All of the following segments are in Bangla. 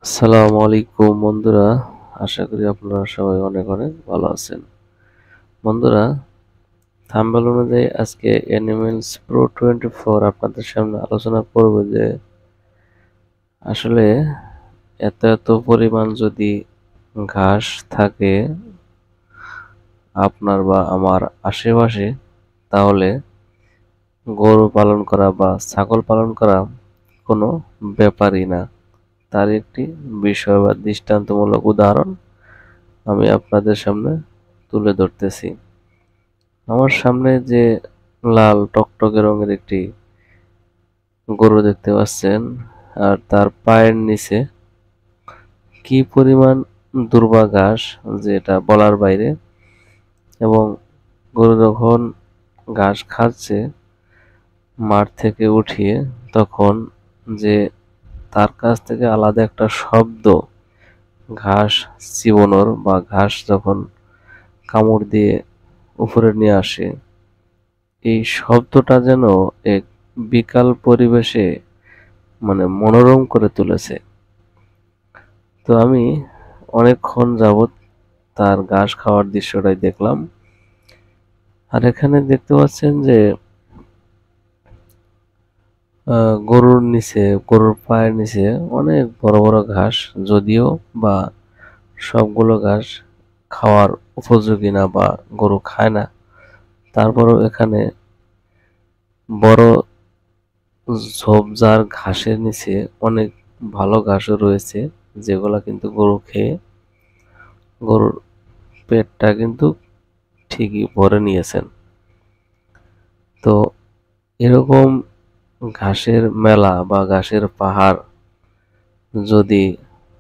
আসসালামু আলাইকুম বন্ধুরা, আশা করি আপনারা সবাই অনেক অনেক ভালো আছেন। বন্ধুরা, থাম্বনেল অনুযায়ী আজকে অ্যানিমেলস প্রো 24 আপনাদের সামনে আলোচনা করব যে আসলে এত পরিমাণ যদি ঘাস থাকে আপনার বা আমার আশেপাশে, তাহলে গরু পালন করা বা ছাগল পালন করা কোনো ব্যাপারই না। তার একটি বিষয় বা দৃষ্টান্তমূলক উদাহরণ আমি আপনাদের সামনে তুলে ধরতেছি। আমার সামনে যে লাল টকটকে রঙের একটি গরু দেখতে পাচ্ছেন, আর তার পায়ের নিচে কি পরিমাণ দুর্বা ঘাস, যেটা বলার বাইরে। এবং গরু যখন ঘাস খাচ্ছে মাঠ থেকে উঠিয়ে, তখন যে তার কাছ থেকে আলাদা একটা শব্দ, ঘাস চিবোনোর বা ঘাস যখন কামড় দিয়ে উপরে নিয়ে আসে, এই শব্দটা যেন এক বিকাল পরিবেশে মনোরম করে তুলেছে। তো আমি অনেকক্ষণ যাবৎ তার ঘাস খাওয়ার দৃশ্যটাই দেখলাম। আর এখানে দেখতে পাচ্ছেন যে গরুর পায়ের নিচে অনেক বড় বড় ঘাস, যদিও বা সবগুলো ঘাস খাওয়ার উপযোগী না বা গরু খায় না, তারপরেও এখানে বড় ঝোপঝাড় ঘাসের নিচে অনেক ভালো ঘাসও রয়েছে, যেগুলা কিন্তু গরু খেয়ে গরুর পেটটা কিন্তু ঠিকই ভরে নিয়েছেন। তো এরকম ঘাসের মেলা বা ঘাসের পাহাড় যদি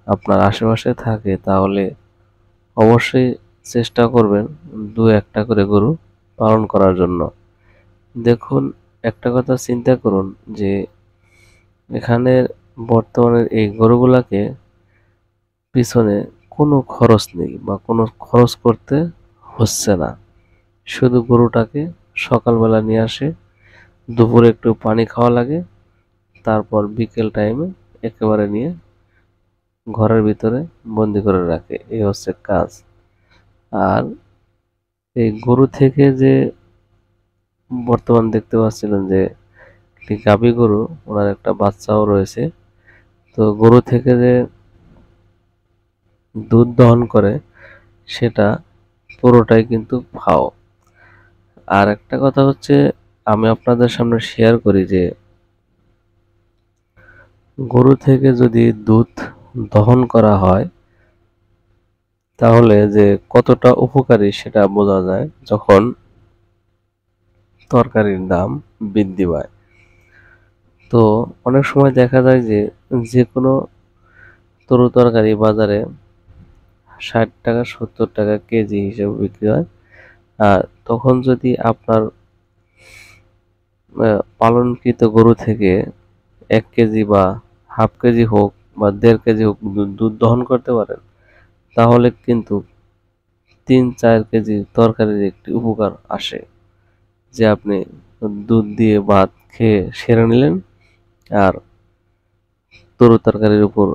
আপনার আশেপাশে থাকে, তাহলে অবশ্যই চেষ্টা করবেন দু একটা করে গরু পালন করার জন্য। দেখুন, একটা কথা চিন্তা করুন যে এখানে বর্তমানে এই গরুগুলাকে পিছনে কোনো খরচ নেই বা কোনো খরচ করতে হচ্ছে না। শুধু গরুটাকে সকালবেলা নিয়ে আসে, দুপুরে একটু পানি খাওয়া লাগে, তারপর বিকেল টাইমে একেবারে নিয়ে ঘরের ভিতরে বন্দি করে রাখে। এই হচ্ছে কাজ। আর এই গরু থেকে যে বর্তমান দেখতে পাচ্ছিলেন যে একটি গাভী গরু, ওনার একটা বাচ্চাও রয়েছে। তো গরু থেকে যে দুধ দহন করে, সেটা পুরোটাই কিন্তু ফাও। আর একটা কথা হচ্ছে, আমি আপনাদের সামনে শেয়ার করি যে গরু থেকে যদি দুধ দহন করা হয়, তাহলে যে কতটা উপকারী সেটা বোঝা যায় যখন তরকারির দাম বৃদ্ধি পায়। তো অনেক সময় দেখা যায় যে যে কোনো তরকারি বাজারে 60 টাকা 70 টাকা কেজি হিসেবে বিক্রি হয়। আর তখন যদি আপনার পালনকৃত গরু থেকে 1 কেজি বা হাফ কেজি হোক বা 1.5 কেজি হোক দুধ দহন করতে পারেন, তাহলে কিন্তু 3-4 কেজি তরকারির একটি উপকার আসে। যে আপনি দুধ দিয়ে ভাত খেয়ে সেরে নিলেন, আর তরকারির উপর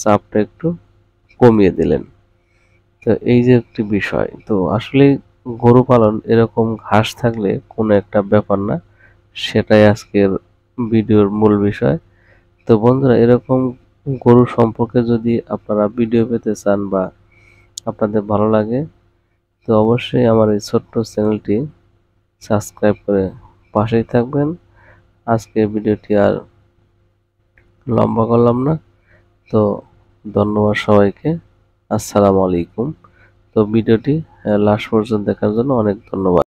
চাপটা একটু কমিয়ে দিলেন। তো এই যে একটি বিষয়, তো আসলে গরু পালন এরকম ঘাস থাকলে কোনো একটা ব্যাপার না, সেটাই আজকের ভিডিওর মূল বিষয়। তো বন্ধুরা, এরকম গরু সম্পর্কে যদি আপনারা ভিডিও পেতে চান বা আপনাদের ভালো লাগে, তো অবশ্যই আমার এই ছোট্ট চ্যানেলটি সাবস্ক্রাইব করে পাশেই থাকবেন। আজকে ভিডিওটি আর লম্বা করলাম না। তো ধন্যবাদ সবাইকে। আসসালামু আলাইকুম। তো ভিডিওটি লাস্ট পর্যন্ত দেখার জন্য অনেক ধন্যবাদ।